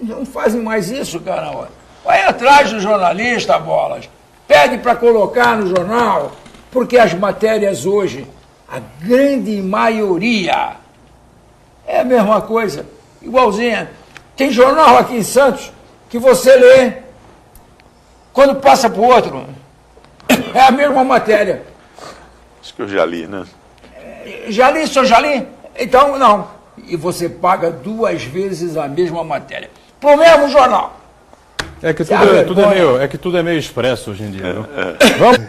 Não fazem mais isso, caramba. Vai atrás do jornalista, Bolas. Pede para colocar no jornal, porque as matérias hoje, a grande maioria, é a mesma coisa, igualzinha. Tem jornal aqui em Santos que você lê, quando passa para o outro, é a mesma matéria. Isso que eu já li, né? Já li, senhor, já li? Então, não. E você paga 2 vezes a mesma matéria. Pro mesmo jornal. É que tudo é meio expresso hoje em dia. Vamos?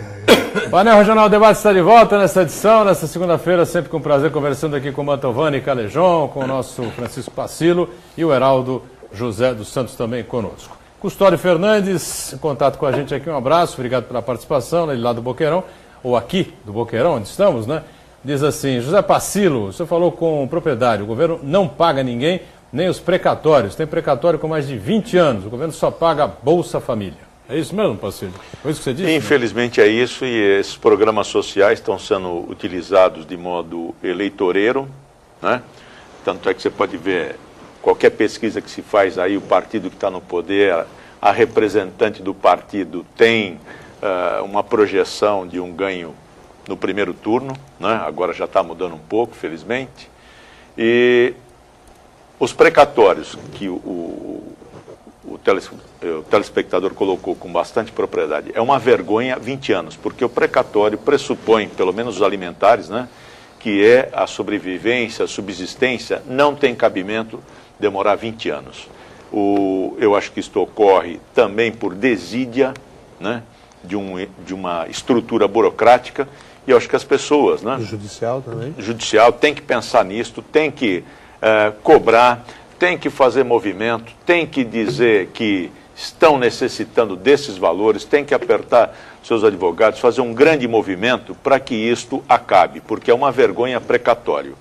O Painel Regional Debate está de volta nessa edição, nessa segunda-feira, sempre com prazer, conversando aqui com o Mantovani Calejon, com o nosso Francisco Pacilo e o Heraldo José dos Santos também conosco. Custódio Fernandes, em contato com a gente aqui, um abraço, obrigado pela participação, ele lá do Boqueirão, ou aqui do Boqueirão, onde estamos, né? Diz assim, José Pacilo, você falou com propriedade, o governo não paga ninguém, nem os precatórios. Tem precatório com mais de 20 anos. O governo só paga a Bolsa Família. É isso mesmo, Pacilo? Foi isso que você disse? Infelizmente é isso, e esses programas sociais estão sendo utilizados de modo eleitoreiro, né? Tanto é que você pode ver qualquer pesquisa que se faz aí, o partido que está no poder, a representante do partido tem uma projeção de um ganho no primeiro turno, né? Agora já está mudando um pouco, felizmente. E os precatórios que o telespectador colocou com bastante propriedade, é uma vergonha 20 anos, porque o precatório pressupõe, pelo menos os alimentares, né, que é a sobrevivência, a subsistência, não tem cabimento demorar 20 anos. Eu acho que isto ocorre também por desídia, né, de uma estrutura burocrática, e eu acho que as pessoas, né, judicial também, judicial, tem que pensar nisto, tem que cobrar, tem que fazer movimento, tem que dizer que estão necessitando desses valores, tem que apertar seus advogados, fazer um grande movimento para que isto acabe, porque é uma vergonha precatório.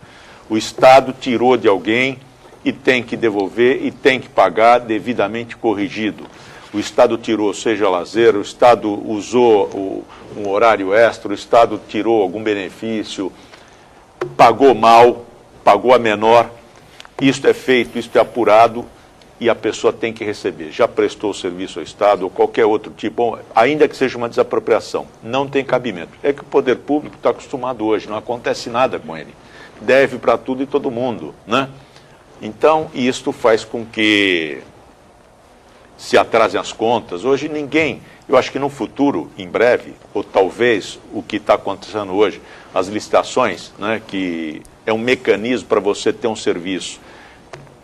O Estado tirou de alguém e tem que devolver e tem que pagar devidamente corrigido. O Estado tirou, seja lazer, o Estado usou um horário extra, o Estado tirou algum benefício, pagou mal, pagou a menor. Isto é feito, isto é apurado e a pessoa tem que receber. Já prestou o serviço ao Estado ou qualquer outro tipo, ainda que seja uma desapropriação, não tem cabimento. É que o poder público está acostumado hoje, não acontece nada com ele. Deve para tudo e todo mundo, né? Então, isto faz com que se atrasem as contas. Hoje ninguém, eu acho que no futuro, em breve, ou talvez o que está acontecendo hoje, as licitações, né, que é um mecanismo para você ter um serviço,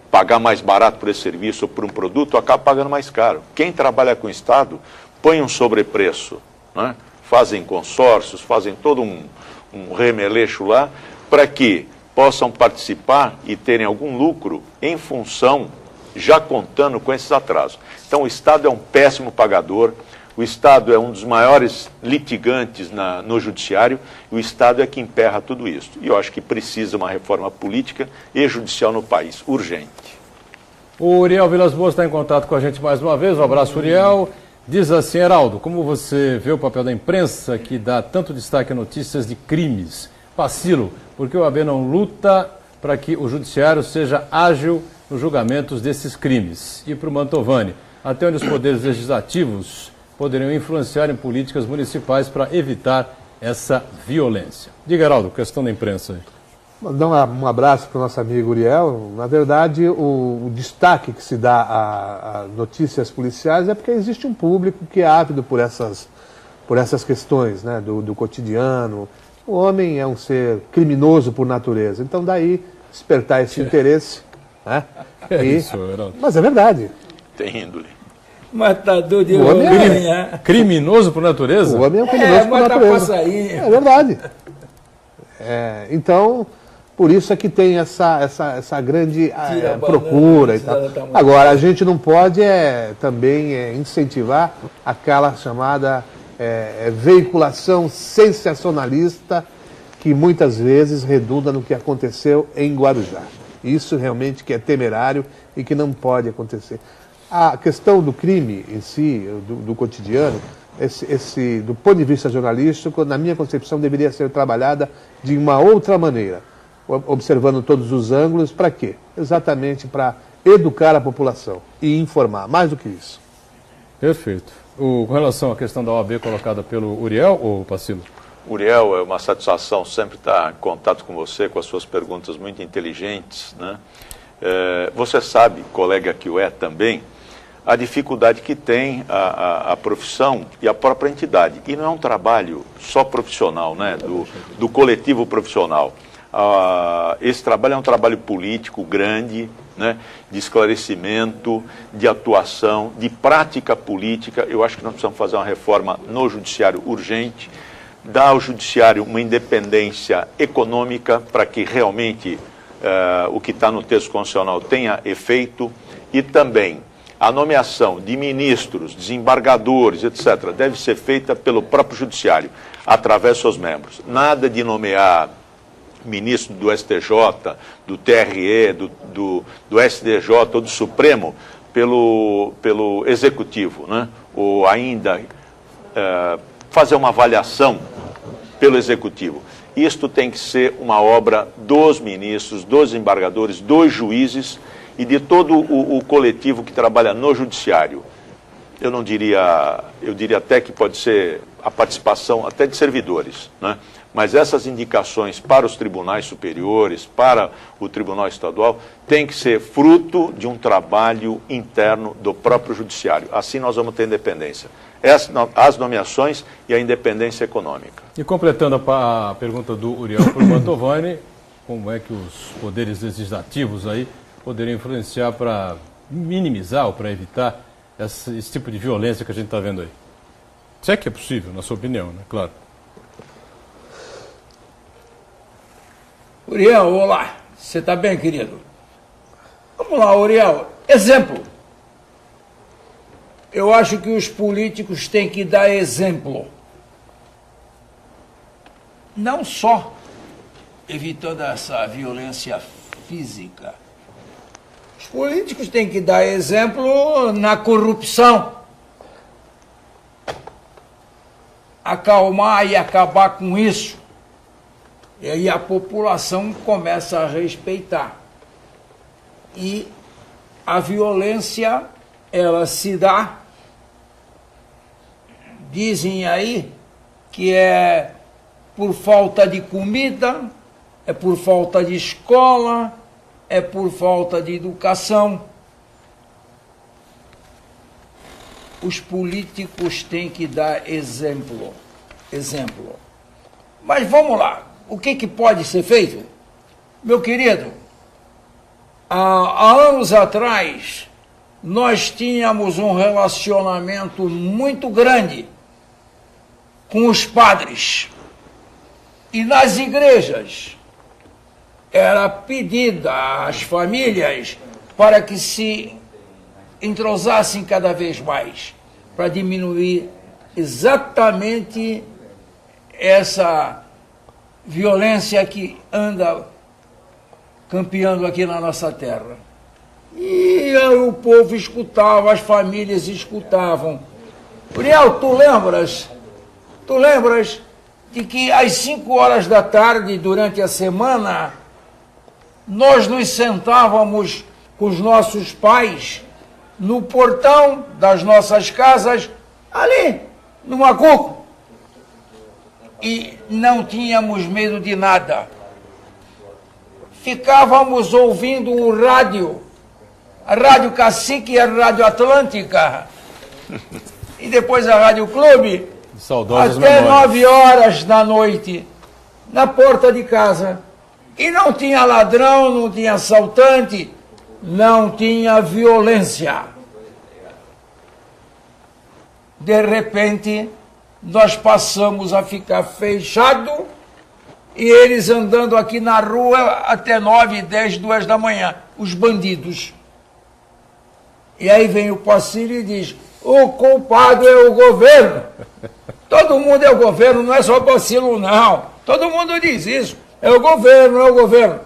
pagar mais barato por esse serviço ou por um produto, acaba pagando mais caro. Quem trabalha com o Estado põe um sobrepreço, né? Fazem consórcios, fazem todo um remeleixo lá, para que possam participar e terem algum lucro em função, já contando com esses atrasos. Então o Estado é um péssimo pagador, o Estado é um dos maiores litigantes no judiciário, e o Estado é que emperra tudo isso. E eu acho que precisa uma reforma política e judicial no país, urgente. O Uriel Vilas Boas está em contato com a gente mais uma vez. Um abraço, Uriel. Diz assim, Heraldo, como você vê o papel da imprensa que dá tanto destaque a notícias de crimes? Vacilo, porque o AB não luta para que o judiciário seja ágil nos julgamentos desses crimes. E para o Mantovani, até onde os poderes legislativos poderiam influenciar em políticas municipais para evitar essa violência. Diga, Heraldo, questão da imprensa aí. Mandar um abraço para o nosso amigo Uriel. Na verdade, o destaque que se dá a notícias policiais é porque existe um público que é ávido por essas questões, né, do cotidiano. O homem é um ser criminoso por natureza, então daí despertar esse interesse. Né? Isso, Heraldo. Mas é verdade. Tem índole. Matador de O homem homem. Criminoso por natureza? O homem é um criminoso por natureza. É verdade. Então, por isso é que tem essa grande procura e tal. Agora, a gente não pode também incentivar aquela chamada veiculação sensacionalista que muitas vezes redunda no que aconteceu em Guarujá. Isso realmente que é temerário e que não pode acontecer. A questão do crime em si, do cotidiano, do ponto de vista jornalístico, na minha concepção, deveria ser trabalhada de uma outra maneira, observando todos os ângulos. Para quê? Exatamente para educar a população e informar, mais do que isso. Perfeito. Com relação à questão da OAB colocada pelo Uriel, ou Pacilo? Uriel, é uma satisfação sempre estar em contato com você, com as suas perguntas muito inteligentes, né? Você sabe, colega que o é também, a dificuldade que tem a profissão e a própria entidade. E não é um trabalho só profissional, né, do coletivo profissional. Esse trabalho é um trabalho político grande, né, de esclarecimento, de atuação, de prática política. Eu acho que nós precisamos fazer uma reforma no judiciário urgente, dar ao judiciário uma independência econômica para que realmente o que está no texto constitucional tenha efeito, e também a nomeação de ministros, desembargadores, etc., deve ser feita pelo próprio judiciário, através dos seus membros. Nada de nomear ministro do STJ, do TRE, do STJ ou do Supremo pelo Executivo, né? Ou ainda fazer uma avaliação pelo Executivo. Isto tem que ser uma obra dos ministros, dos desembargadores, dos juízes e de todo o coletivo que trabalha no judiciário. Eu diria até que pode ser a participação até de servidores, né? Mas essas indicações para os tribunais superiores, para o Tribunal Estadual, tem que ser fruto de um trabalho interno do próprio judiciário. Assim nós vamos ter independência. As nomeações e a independência econômica. E completando a pergunta do Uriel para o Mantovani, como é que os poderes legislativos aí poderiam influenciar para minimizar ou para evitar esse tipo de violência que a gente está vendo aí? Se é que é possível, na sua opinião, né? Claro. Uriel, olá. Você está bem, querido? Vamos lá, Uriel. Exemplo. Eu acho que os políticos têm que dar exemplo. Não só evitando essa violência física. Os políticos têm que dar exemplo na corrupção. Acalmar e acabar com isso. E aí a população começa a respeitar. E a violência, ela se dá, dizem aí, que é por falta de comida, é por falta de escola, é por falta de educação. Os políticos têm que dar exemplo. Mas vamos lá, o que pode ser feito? Meu querido, há anos atrás, nós tínhamos um relacionamento muito grande com os padres. E nas igrejas, era pedida às famílias para que se entrosassem cada vez mais, para diminuir exatamente essa violência que anda campeando aqui na nossa terra. E o povo escutava, as famílias escutavam. Uriel, tu lembras de que às 5 horas da tarde, durante a semana, nós nos sentávamos com os nossos pais no portão das nossas casas, ali, no Macuco, e não tínhamos medo de nada. Ficávamos ouvindo o rádio, a Rádio Cacique e a Rádio Atlântica, e depois a Rádio Clube, Saudosas até memórias. 9 horas da noite, na porta de casa. E não tinha ladrão, não tinha assaltante, não tinha violência. De repente, nós passamos a ficar fechado e eles andando aqui na rua até 9, 10, 2 da manhã, os bandidos. E aí vem o Pacílio e diz, o culpado é o governo. Todo mundo é o governo, não é só Pacílio, não. Todo mundo diz isso. É o governo, é o governo.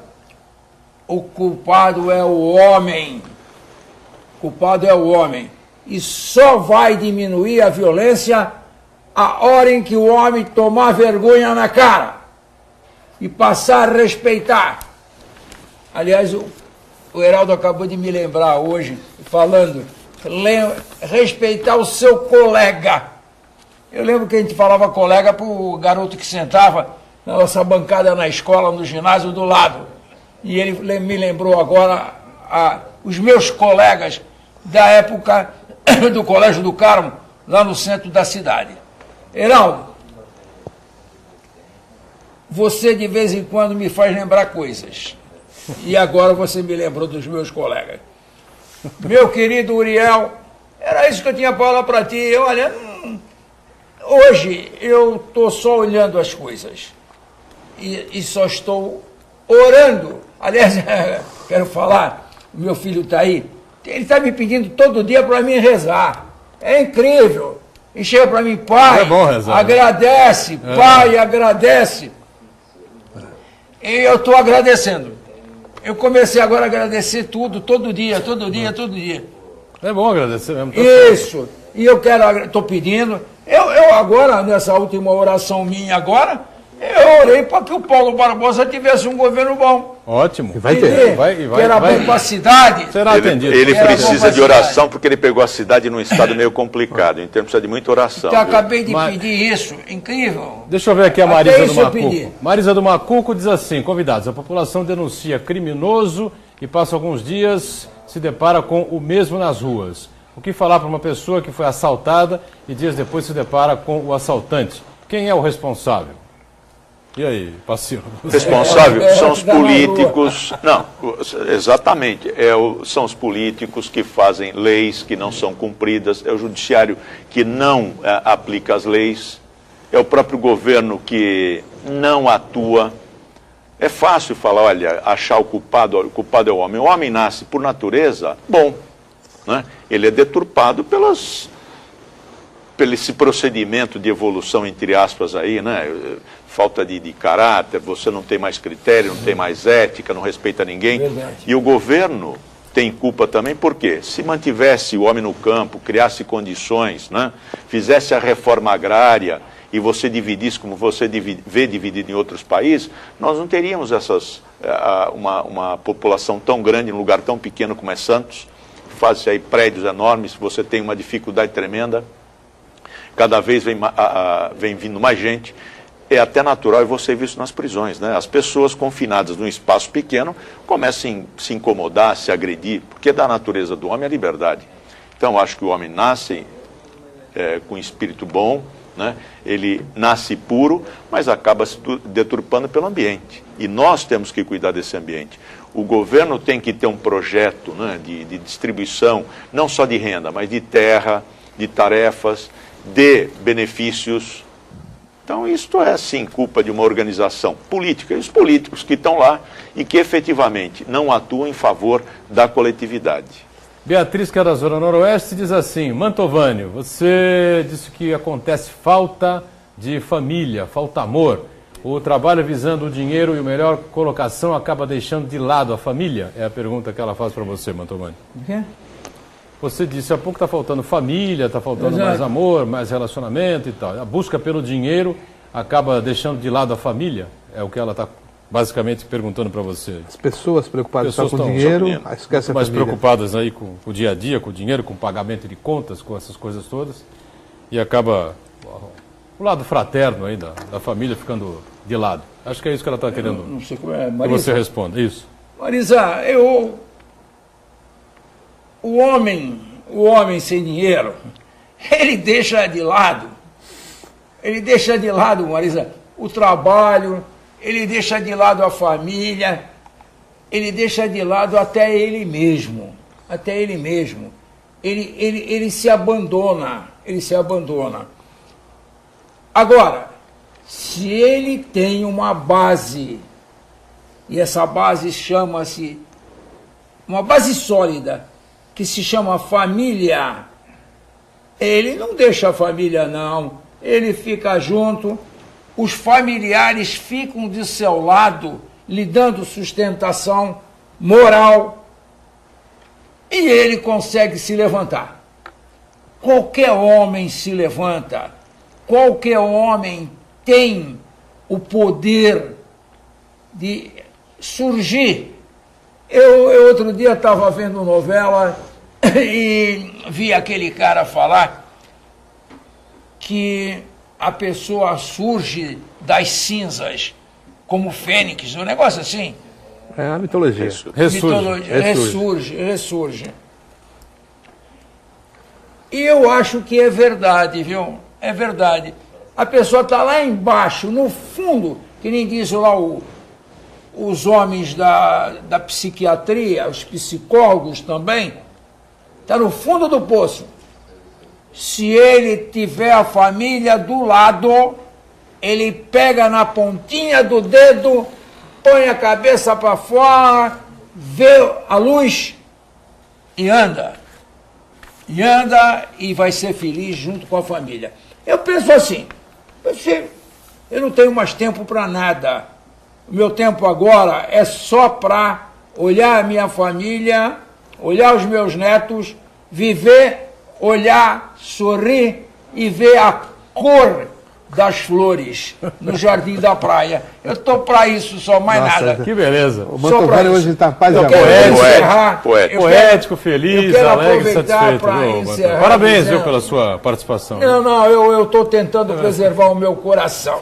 O culpado é o homem. O culpado é o homem. E só vai diminuir a violência a hora em que o homem tomar vergonha na cara e passar a respeitar. Aliás, o Heraldo acabou de me lembrar hoje, falando, respeitar o seu colega. Eu lembro que a gente falava colega para o garoto que sentava na nossa bancada na escola, no ginásio do lado. E ele me lembrou agora os meus colegas da época do Colégio do Carmo, lá no centro da cidade. Heraldo, você de vez em quando me faz lembrar coisas. E agora você me lembrou dos meus colegas. Meu querido Uriel, era isso que eu tinha para falar para ti. Olha, hoje eu estou só olhando as coisas. E só estou orando. Aliás, quero falar, o meu filho está aí. Ele está me pedindo todo dia para mim rezar. É incrível. E chega para mim, pai, é bom rezar, agradece, né? Pai, agradece. E eu estou agradecendo. Eu comecei agora a agradecer tudo, todo dia. É bom agradecer mesmo. Isso. E eu estou pedindo. Eu agora, nessa última oração minha agora, eu orei para que o Paulo Barbosa tivesse um governo bom. Ótimo. Vai ter. Que era bom para a cidade. Será atendido. Ele precisa de oração porque ele pegou a cidade num estado meio complicado. Então precisa de muita oração. Eu acabei de pedir isso. Incrível. Deixa eu ver aqui a Marisa Até do isso eu Macuco. pedi. Marisa do Macuco diz assim, convidados, a população denuncia criminoso e passa alguns dias, se depara com o mesmo nas ruas. O que falar para uma pessoa que foi assaltada e dias depois se depara com o assaltante? Quem é o responsável? E aí, Pacílio? Responsável são os políticos. Não, exatamente. São os políticos que fazem leis que não são cumpridas, é o judiciário que não aplica as leis, é o próprio governo que não atua. É fácil falar, olha, achar o culpado é o homem. O homem nasce por natureza bom, né? Ele é deturpado pelo esse procedimento de evolução, entre aspas, aí, né? Falta de caráter, você não tem mais critério, não tem mais ética, não respeita ninguém. Verdade. E o governo tem culpa também, porque se mantivesse o homem no campo, criasse condições, né? Fizesse a reforma agrária e você dividisse como você vê dividido em outros países, nós não teríamos uma população tão grande em um lugar tão pequeno como é Santos. faz aí prédios enormes, você tem uma dificuldade tremenda, cada vez vem vindo mais gente. É até natural, e você vê isso nas prisões, né? As pessoas confinadas num espaço pequeno começam a se incomodar, se agredir, porque da natureza do homem é a liberdade. Então, acho que o homem nasce com espírito bom, né? Ele nasce puro, mas acaba se deturpando pelo ambiente. E nós temos que cuidar desse ambiente. O governo tem que ter um projeto, né, de distribuição, não só de renda, mas de terra, de tarefas, de benefícios. Então, isto é, sim, culpa de uma organização política. E os políticos que estão lá e que, efetivamente, não atuam em favor da coletividade. Beatriz, que é da Zona Noroeste, diz assim: Mantovani, você disse que acontece falta de família, falta amor. O trabalho visando o dinheiro e a melhor colocação acaba deixando de lado a família? É a pergunta que ela faz para você, Mantovani. O quê? Você disse há pouco que está faltando família, está faltando mais amor, mais relacionamento e tal. A busca pelo dinheiro acaba deixando de lado a família? É o que ela está basicamente perguntando para você. As pessoas preocupadas só com o dinheiro, esquece a mais família. Preocupadas aí com o dia a dia, com o dinheiro, com o pagamento de contas, com essas coisas todas. E acaba o lado fraterno aí da família ficando de lado. Acho que é isso que ela está querendo Não sei como é, que Marisa. você responda. Isso. Marisa, o homem sem dinheiro, ele deixa de lado, Marisa, o trabalho, ele deixa de lado a família, ele deixa de lado até ele mesmo, ele se abandona, Agora, se ele tem uma base, e essa base chama-se, uma base sólida, que se chama família, ele não deixa a família, não. Ele fica junto, os familiares ficam de seu lado, lhe dando sustentação moral, e ele consegue se levantar. Qualquer homem se levanta, qualquer homem tem o poder de surgir. Eu outro dia estava vendo novela e vi aquele cara falar que a pessoa surge das cinzas como fênix, um negócio assim. É a mitologia. Ressurge. E eu acho que é verdade, viu? É verdade. A pessoa está lá embaixo, no fundo, que nem diz lá os homens da psiquiatria, os psicólogos também, está no fundo do poço. Se ele tiver a família do lado, ele pega na pontinha do dedo, põe a cabeça para fora, vê a luz e anda. E vai ser feliz junto com a família. Eu penso assim, eu não tenho mais tempo para nada. O meu tempo agora é só para olhar a minha família, olhar os meus netos, viver, olhar, sorrir e ver a cor das flores no jardim da praia. Eu estou para isso, só mais nada. Que beleza. O Mantovani hoje está paz e Eu amor. quero encerrar. Poético, feliz, alegre, satisfeito. Encerrar, Parabéns, viu, pela sua participação. Não, eu estou tentando preservar o meu coração.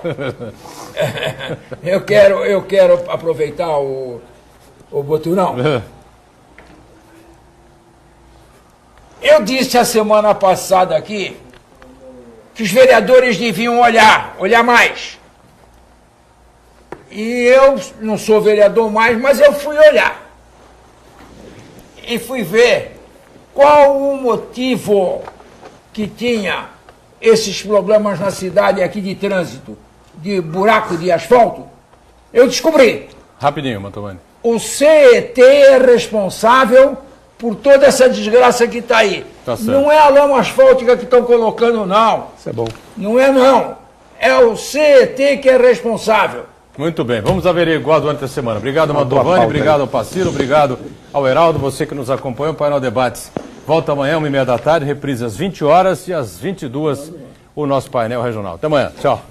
Eu quero aproveitar o Boturão. Eu disse a semana passada aqui que os vereadores deviam olhar mais. E eu não sou vereador mais, mas eu fui olhar. E fui ver qual o motivo que tinha esses problemas na cidade aqui de trânsito, de buraco de asfalto. Eu descobri. Rapidinho, Mantovani. O CET é responsável por toda essa desgraça que está aí. Tá certo. Não é a lama asfáltica que estão colocando, não. Isso é bom. Não é, não. É o CET que é responsável. Muito bem, vamos averiguar durante a semana. Obrigado, Mantovani, obrigado ao Paciro, obrigado ao Heraldo, você que nos acompanha, o Painel Debates volta amanhã, 1h30 da tarde, reprise às 20 horas e às 22 o nosso painel regional. Até amanhã, tchau.